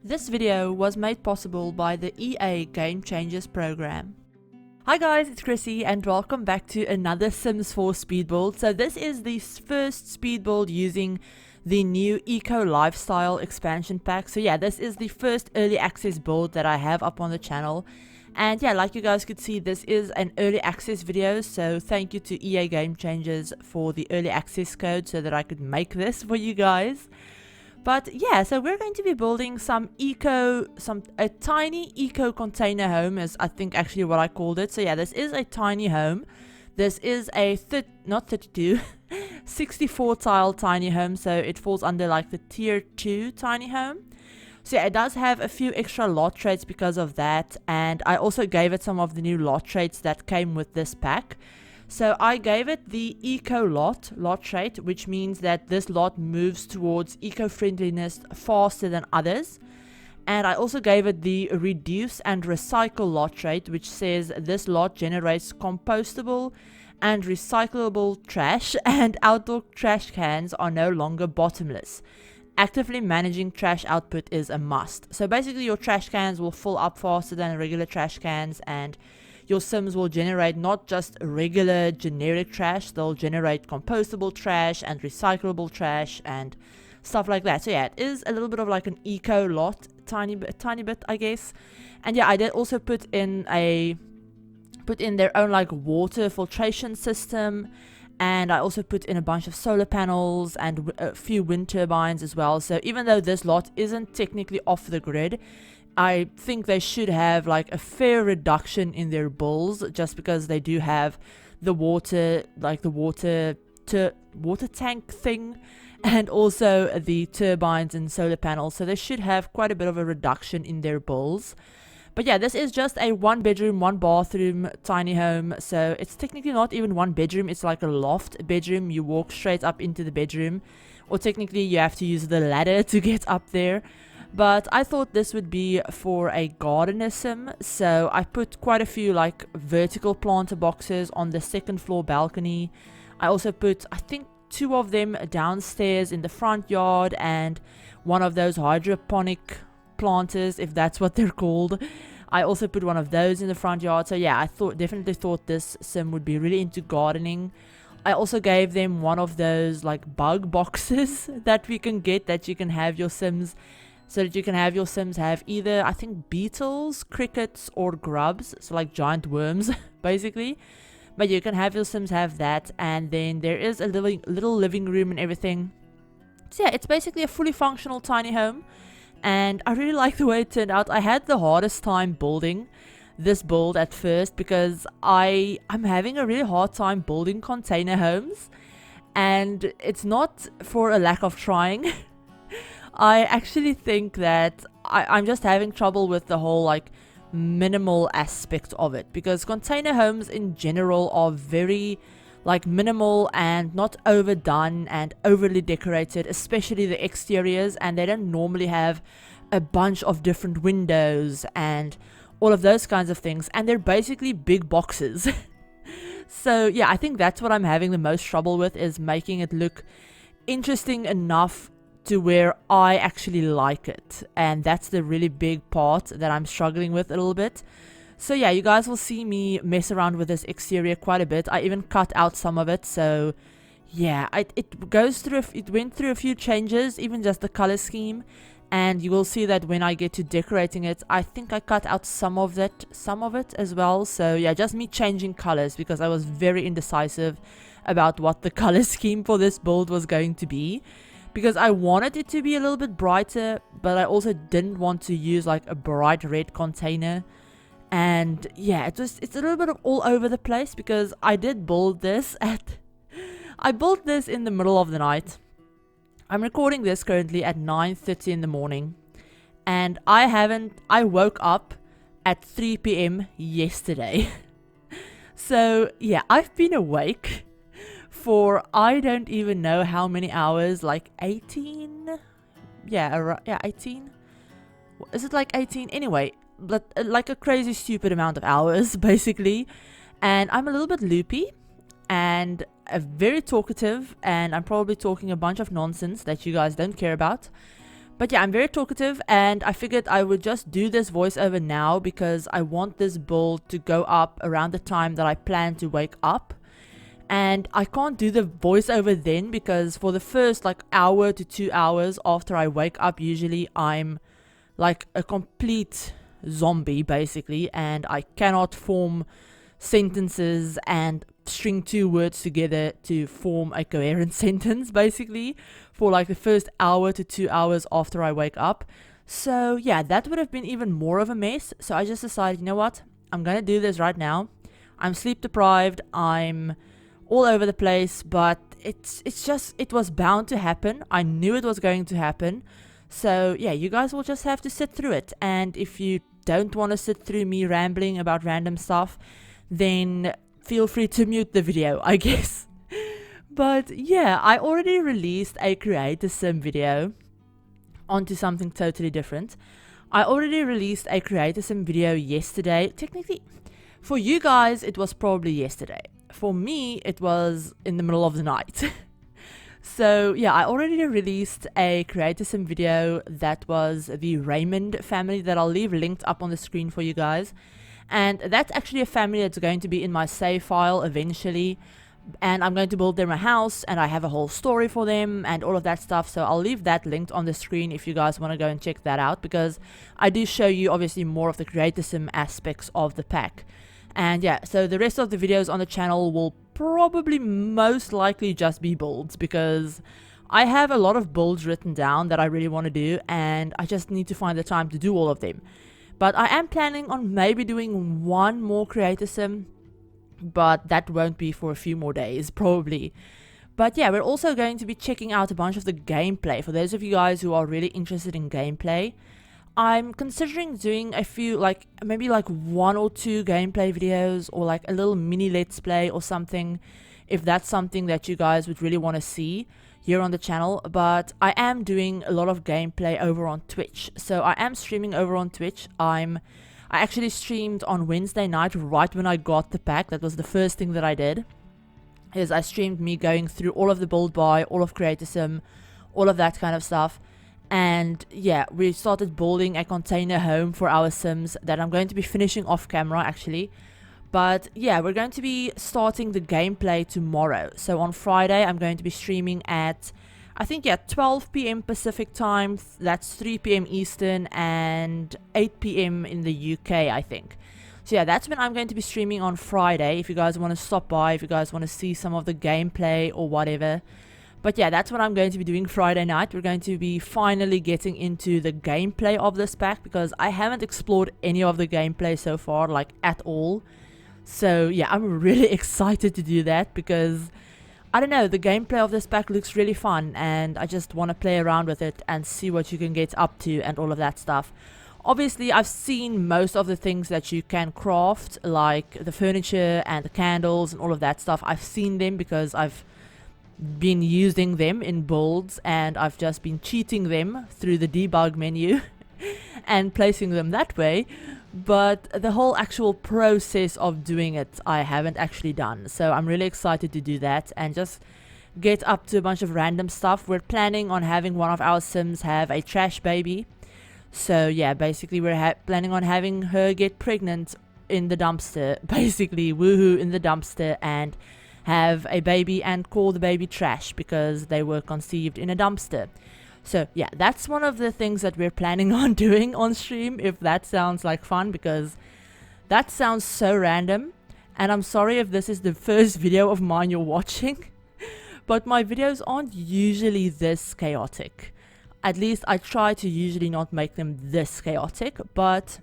This video was made possible by the EA Game Changers program. Hi guys, it's Chrissy and welcome back to another Sims 4 speed build. So this is the first speed build using the new Eco Lifestyle expansion pack. So yeah, this is the first early access build that I have up on the channel. And yeah, like you guys could see, this is an early access video. So thank you to EA Game Changers for the early access code so that I could make this for you guys. But yeah, so we're going to be building a tiny eco container home is I think actually what I called it. So yeah, this is a tiny home. This is a 64 tile tiny home, so it falls under like the tier 2 tiny home. So yeah, it does have a few extra lot traits because of that, and I also gave it some of the new lot traits that came with this pack. So I gave it the eco lot trait, which means that this lot moves towards eco-friendliness faster than others. And I also gave it the reduce and recycle lot trait, which says this lot generates compostable and recyclable trash, and outdoor trash cans are no longer bottomless. Actively managing trash output is a must. So basically your trash cans will fill up faster than regular trash cans, and your Sims will generate not just regular generic trash, they'll generate compostable trash and recyclable trash and stuff like that. So yeah, it is a little bit of like an eco lot, tiny bit I guess. And yeah, I did also put in their own like water filtration system, and I also put in a bunch of solar panels and a few wind turbines as well. So even though this lot isn't technically off the grid, I think they should have like a fair reduction in their bills, just because they do have the water, like the water tank thing, and also the turbines and solar panels. So they should have quite a bit of a reduction in their bills. But yeah, this is just a 1 bedroom, 1 bathroom tiny home. So it's technically not even 1 bedroom. It's like a loft bedroom. You walk straight up into the bedroom, or technically you have to use the ladder to get up there. But I thought this would be for a gardener sim, so I put quite a few like vertical planter boxes on the second floor balcony. I also put, I think, 2 of them downstairs in the front yard, and one of those hydroponic planters, if that's what they're called. I also put one of those in the front yard. So yeah, I definitely thought this sim would be really into gardening. I also gave them one of those like bug boxes that we can get, that you can have your Sims, so that you can have your Sims have either, I think, beetles, crickets, or grubs, so like giant worms, basically. But you can have your Sims have that, and then there is a little living room and everything. So yeah, it's basically a fully functional tiny home, and I really like the way it turned out. I had the hardest time building this build at first, because I'm having a really hard time building container homes, and it's not for a lack of trying. I actually think that I'm just having trouble with the whole like minimal aspect of it, because container homes in general are very like minimal and not overdone and overly decorated, especially the exteriors, and they don't normally have a bunch of different windows and all of those kinds of things, and they're basically big boxes. So yeah, I think that's what I'm having the most trouble with, is making it look interesting enough to where I actually like it, and that's the really big part that I'm struggling with a little bit. So yeah, you guys will see me mess around with this exterior quite a bit. I even cut out some of it, so yeah, it went through a few changes, even just the color scheme, and you will see that when I get to decorating it, I think I cut out some of it as well. So yeah, just me changing colors, because I was very indecisive about what the color scheme for this build was going to be, because I wanted it to be a little bit brighter, but I also didn't want to use like a bright red container. And yeah, it's a little bit of all over the place, because I did build this I built this in the middle of the night. I'm recording this currently at 9:30 in the morning, and I woke up at 3 p.m. yesterday. So yeah, I've been awake for I don't even know how many hours, like 18? Yeah, 18? Is it like 18? Anyway, but like a crazy stupid amount of hours, basically. And I'm a little bit loopy, and very talkative, and I'm probably talking a bunch of nonsense that you guys don't care about. But yeah, I'm very talkative, and I figured I would just do this voiceover now because I want this build to go up around the time that I plan to wake up. And I can't do the voiceover then because for the first like hour to 2 hours after I wake up, usually I'm like a complete zombie basically, and I cannot form sentences and string 2 words together to form a coherent sentence basically for like the first hour to 2 hours after I wake up. So yeah, that would have been even more of a mess. So I just decided, you know what, I'm gonna do this right now. I'm sleep deprived, I'm all over the place, but it was bound to happen. I knew it was going to happen. So yeah, you guys will just have to sit through it. And if you don't want to sit through me rambling about random stuff, then feel free to mute the video, I guess. But yeah, I already released a Create a Sim video onto something totally different. I already released a Create a Sim video yesterday. Technically, for you guys, it was probably yesterday. For me, it was in the middle of the night. So yeah, I already released a Create a Sim video that was the Raymond family that I'll leave linked up on the screen for you guys. And that's actually a family that's going to be in my save file eventually. And I'm going to build them a house, and I have a whole story for them and all of that stuff. So I'll leave that linked on the screen if you guys want to go and check that out, because I do show you obviously more of the Create a Sim aspects of the pack. And yeah, so the rest of the videos on the channel will probably most likely just be builds, because I have a lot of builds written down that I really want to do, and I just need to find the time to do all of them. But I am planning on maybe doing one more Create a Sim, but that won't be for a few more days, probably. But yeah, we're also going to be checking out a bunch of the gameplay. For those of you guys who are really interested in gameplay, I'm considering doing a few, like maybe like 1 or 2 gameplay videos, or like a little mini let's play or something, if that's something that you guys would really want to see here on the channel. But I am doing a lot of gameplay over on Twitch, so I am streaming over on Twitch. I actually streamed on Wednesday night right when I got the pack. That was the first thing that I did, is I streamed me going through all of the build buy, all of Create a Sim, all of that kind of stuff. And yeah, we started building a container home for our Sims that I'm going to be finishing off camera actually. But yeah, we're going to be starting the gameplay tomorrow. So on Friday, I'm going to be streaming at, I think, yeah, 12 p.m. Pacific time. That's 3 p.m. Eastern and 8 p.m. in the UK, I think. So yeah, that's when I'm going to be streaming on Friday. If you guys want to stop by, if you guys want to see some of the gameplay or whatever. But yeah, that's what I'm going to be doing Friday night. We're going to be finally getting into the gameplay of this pack, because I haven't explored any of the gameplay so far, like at all. So yeah, I'm really excited to do that, because I don't know, the gameplay of this pack looks really fun, and I just want to play around with it and see what you can get up to and all of that stuff. Obviously, I've seen most of the things that you can craft, like the furniture and the candles and all of that stuff. I've seen them because I've been using them in builds, and I've just been cheating them through the debug menu and placing them that way. But the whole actual process of doing it, I haven't actually done. So I'm really excited to do that and just get up to a bunch of random stuff. We're planning on having one of our Sims have a trash baby. So yeah, basically we're planning on having her get pregnant in the dumpster. Basically, woohoo in the dumpster, and have a baby and call the baby Trash because they were conceived in a dumpster. So yeah, that's one of the things that we're planning on doing on stream, if that sounds like fun, because that sounds so random. And I'm sorry if this is the first video of mine you're watching, but my videos aren't usually this chaotic. At least I try to usually not make them this chaotic, but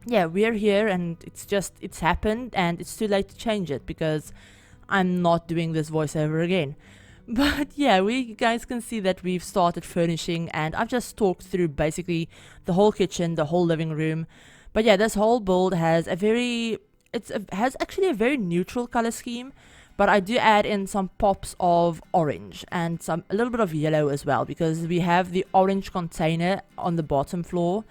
yeah, we're here, and it's happened, and it's too late to change it because I'm not doing this voiceover again. But yeah, you guys can see that we've started furnishing, and I've just talked through basically the whole kitchen, the whole living room. But yeah, this whole build has has actually a very neutral color scheme, but I do add in some pops of orange and a little bit of yellow as well, because we have the orange container on the bottom floor.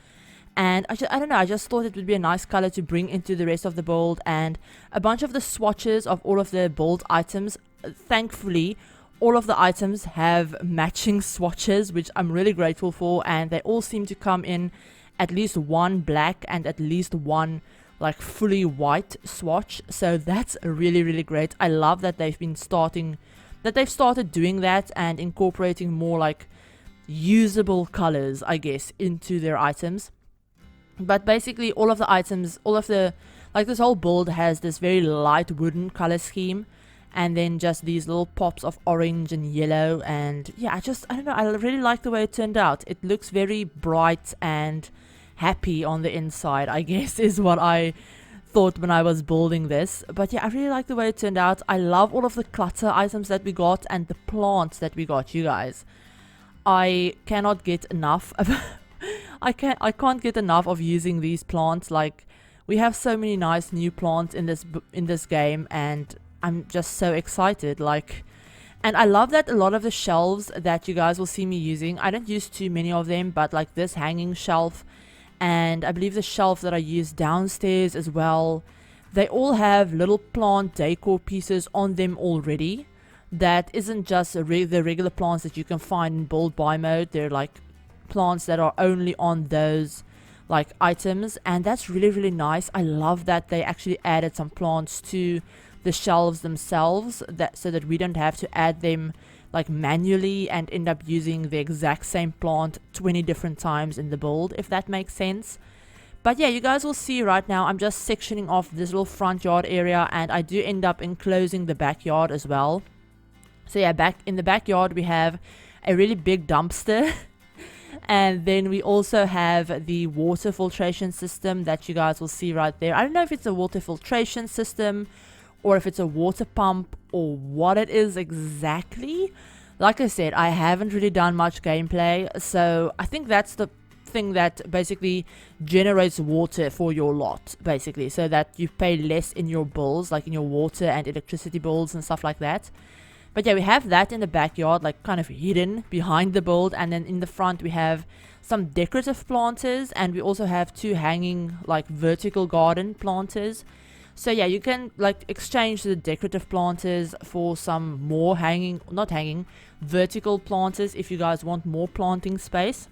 And I don't know, I just thought it would be a nice color to bring into the rest of the build. And a bunch of the swatches of all of the build items, thankfully, all of the items have matching swatches, which I'm really grateful for, and they all seem to come in at least one black and at least one like fully white swatch. So that's really, really great. I love that they've started doing that and incorporating more like usable colors, I guess, into their items. But basically all of the items, like this whole build has this very light wooden color scheme, and then just these little pops of orange and yellow. And yeah, I don't know, I really like the way it turned out. It looks very bright and happy on the inside, I guess, is what I thought when I was building this. But yeah, I really like the way it turned out. I love all of the clutter items that we got and the plants that we got, you guys. I cannot get enough of I can't get enough of using these plants. Like, we have so many nice new plants in this game, and I'm just so excited. Like, and I love that a lot of the shelves that you guys will see me using, I don't use too many of them, but like this hanging shelf, and I believe the shelf that I use downstairs as well, they all have little plant decor pieces on them already. That isn't just the regular plants that you can find in build buy mode. They're like plants that are only on those like items, and that's really, really nice. I love that they actually added some plants to the shelves themselves, so that we don't have to add them like manually and end up using the exact same plant 20 different times in the build, if that makes sense. But yeah, you guys will see right now I'm just sectioning off this little front yard area, and I do end up enclosing the backyard as well. So yeah, back in the backyard we have a really big dumpster and then we also have the water filtration system that you guys will see right there. I don't know if it's a water filtration system or if it's a water pump or what it is exactly. Like I said, I haven't really done much gameplay, so I think that's the thing that basically generates water for your lot, basically, so that you pay less in your bills, like in your water and electricity bills and stuff like that. But yeah, we have that in the backyard, like kind of hidden behind the build, and then in the front we have some decorative planters, and we also have two hanging like vertical garden planters. So yeah, you can like exchange the decorative planters for some more vertical planters if you guys want more planting space.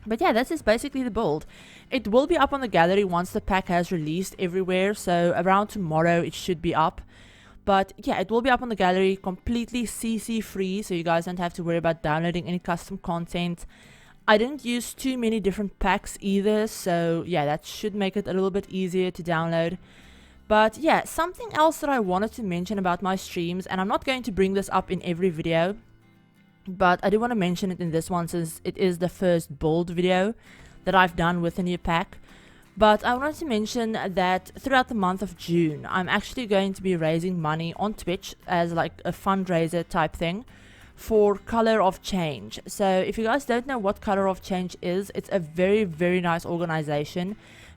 But yeah, this is basically the build. It will be up on the gallery once the pack has released everywhere, so around tomorrow it should be up. But yeah, it will be up on the gallery completely CC free, so you guys don't have to worry about downloading any custom content. I didn't use too many different packs either, so yeah, that should make it a little bit easier to download. But yeah, something else that I wanted to mention about my streams, and I'm not going to bring this up in every video, but I do want to mention it in this one since it is the first build video that I've done with a new pack. But I wanted to mention that throughout the month of June, I'm actually going to be raising money on Twitch as like a fundraiser type thing for Color of Change. So if you guys don't know what Color of Change is, it's a very, very nice organization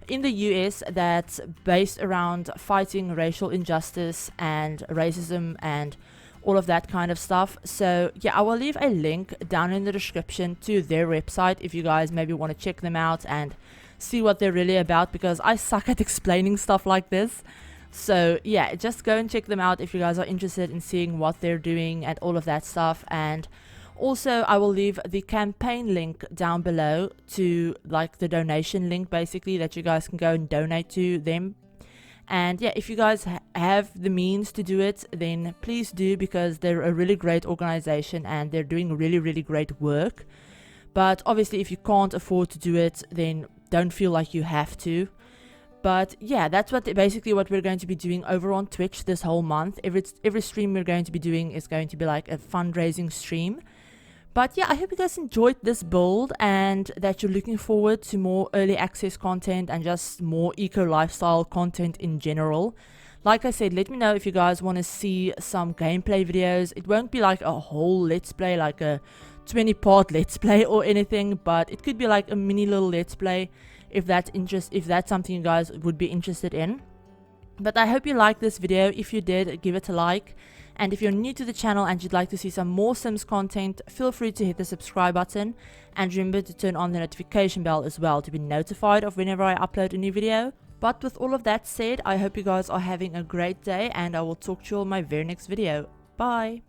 in the US that's based around fighting racial injustice and racism and all of that kind of stuff. So yeah, I will leave a link down in the description to their website if you guys maybe want to check them out and see what they're really about, because I suck at explaining stuff like this. So yeah, just go and check them out if you guys are interested in seeing what they're doing and all of that stuff. And also I will leave the campaign link down below to like the donation link basically, that you guys can go and donate to them. And yeah, if you guys have the means to do it, then please do, because they're a really great organization and they're doing really, really great work. But obviously if you can't afford to do it, then don't feel like you have to. But yeah, that's basically what we're going to be doing over on Twitch this whole month. Every stream we're going to be doing is going to be like a fundraising stream. But yeah, I hope you guys enjoyed this build and that you're looking forward to more early access content and just more eco lifestyle content in general. Like I said, let me know if you guys want to see some gameplay videos. It won't be like a whole let's play, like a 20-part let's play or anything, but it could be like a mini little let's play if that's something you guys would be interested in. But I hope you liked this video. If you did, give it a like, and if you're new to the channel and you'd like to see some more Sims content, feel free to hit the subscribe button, and remember to turn on the notification bell as well to be notified of whenever I upload a new video. But with all of that said, I hope you guys are having a great day, and I will talk to you all in my very next video. Bye!